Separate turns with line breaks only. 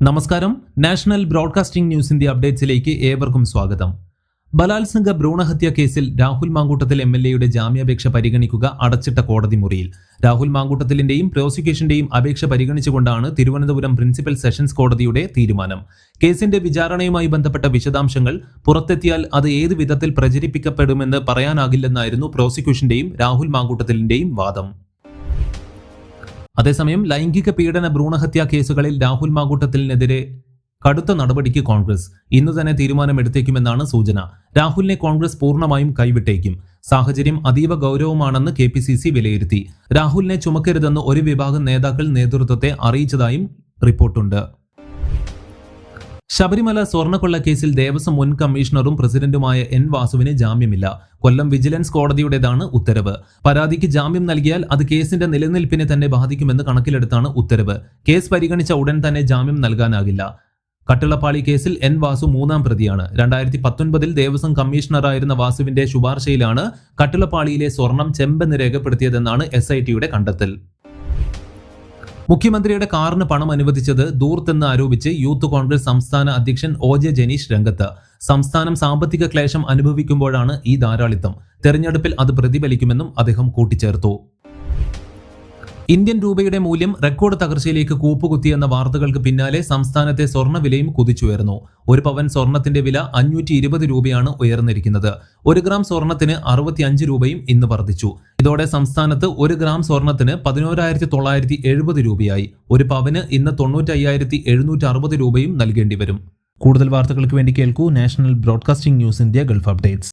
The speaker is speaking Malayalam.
നമസ്കാരം. നാഷണൽ ബ്രോഡ്കാസ്റ്റിംഗ് ന്യൂസിന്റെ അപ്ഡേറ്റ്സിലേക്ക് ഏവർക്കും സ്വാഗതം. ബലാത്സംഗ ഭ്രൂണഹത്യ കേസിൽ രാഹുൽ മാങ്കൂട്ടത്തിൽ എംഎൽഎയുടെ ജാമ്യാപേക്ഷ പരിഗണിക്കുക അടച്ചിട്ട കോടതി മുറിയിൽ. രാഹുൽ മാങ്കൂട്ടത്തിലിന്റെയും പ്രോസിക്യൂഷന്റെയും അപേക്ഷ പരിഗണിച്ചുകൊണ്ടാണ് തിരുവനന്തപുരം പ്രിൻസിപ്പൽ സെഷൻസ് കോടതിയുടെ തീരുമാനം. കേസിന്റെ വിചാരണയുമായി ബന്ധപ്പെട്ട വിശദാംശങ്ങൾ പുറത്തെത്തിയാൽ അത് ഏത് വിധത്തിൽ പ്രചരിപ്പിക്കപ്പെടുമെന്ന് പറയാനാകില്ലെന്നായിരുന്നു പ്രോസിക്യൂഷന്റെയും രാഹുൽ മാങ്കൂട്ടത്തിലിന്റെയും വാദം. അതേസമയം ലൈംഗിക പീഡന ഭ്രൂണഹത്യാ കേസുകളിൽ രാഹുൽ മാങ്കൂട്ടത്തിലിനെതിരെ കടുത്ത നടപടിക്ക് കോൺഗ്രസ് ഇന്ന് തന്നെ തീരുമാനമെടുത്തേക്കുമെന്നാണ് സൂചന. രാഹുലിനെ കോൺഗ്രസ് പൂർണ്ണമായും കൈവിട്ടേക്കും. സാഹചര്യം അതീവ ഗൗരവമാണെന്ന് KPCC വിലയിരുത്തി. രാഹുലിനെ ചുമക്കരുതെന്ന് ഒരു വിഭാഗം നേതാക്കൾ നേതൃത്വത്തെ അറിയിച്ചതായും റിപ്പോർട്ടുണ്ട്. ശബരിമല സ്വർണ്ണക്കൊള്ള കേസിൽ ദേവസ്വം മുൻ കമ്മീഷണറും പ്രസിഡന്റുമായ N വാസുവിന് ജാമ്യമില്ല. കൊല്ലം വിജിലൻസ് കോടതിയുടേതാണ് ഉത്തരവ്. പരാതിക്ക് ജാമ്യം നൽകിയാൽ അത് കേസിന്റെ നിലനിൽപ്പിനെ തന്നെ ബാധിക്കുമെന്ന് കണക്കിലെടുത്താണ് ഉത്തരവ്. കേസ് പരിഗണിച്ച ഉടൻ തന്നെ ജാമ്യം നൽകാനാകില്ല. കട്ടിളപ്പാളി കേസിൽ N വാസു മൂന്നാം പ്രതിയാണ്. 2019 ദേവസ്വം കമ്മീഷണറായിരുന്ന വാസുവിന്റെ ശുപാർശയിലാണ് കട്ടിളപ്പാളിയിലെ സ്വർണം ചെമ്പെന്ന് രേഖപ്പെടുത്തിയതെന്നാണ് SITയുടെ കണ്ടെത്തൽ. മുഖ്യമന്ത്രിയുടെ കാറിന് പണം അനുവദിച്ചത് ധൂർത്തെന്ന് ആരോപിച്ച് യൂത്ത് കോൺഗ്രസ് സംസ്ഥാന അധ്യക്ഷൻ OJ ജനീഷ് രംഗത്ത്. സംസ്ഥാനം സാമ്പത്തിക ക്ലേശം അനുഭവിക്കുമ്പോഴാണ് ഈ ധാരാളിത്തം. തെരഞ്ഞെടുപ്പിൽ അത് പ്രതിഫലിക്കുമെന്നും അദ്ദേഹം കൂട്ടിച്ചേർത്തു. ഇന്ത്യൻ രൂപയുടെ മൂല്യം റെക്കോർഡ് തകർച്ചയിലേക്ക് കൂപ്പുകുത്തിയെന്ന വാർത്തകൾക്ക് പിന്നാലെ സംസ്ഥാനത്തെ സ്വർണ്ണ വിലയും കുതിച്ചുയർന്നു. ഒരു പവൻ സ്വർണത്തിന്റെ വില 520 രൂപയാണ് ഉയർന്നിരിക്കുന്നത്. 1 ഗ്രാം സ്വർണത്തിന് 65 രൂപയും ഇന്ന് വർദ്ധിച്ചു. ഇതോടെ സംസ്ഥാനത്ത് 1 ഗ്രാം സ്വർണത്തിന് 11,970 രൂപയായി. ഒരു പവന് ഇന്ന് 95,760 രൂപയും നൽകേണ്ടി വരും. കൂടുതൽ വാർത്തകൾക്ക് വേണ്ടി കേൾക്കൂ national broadcasting news India Gulf updates.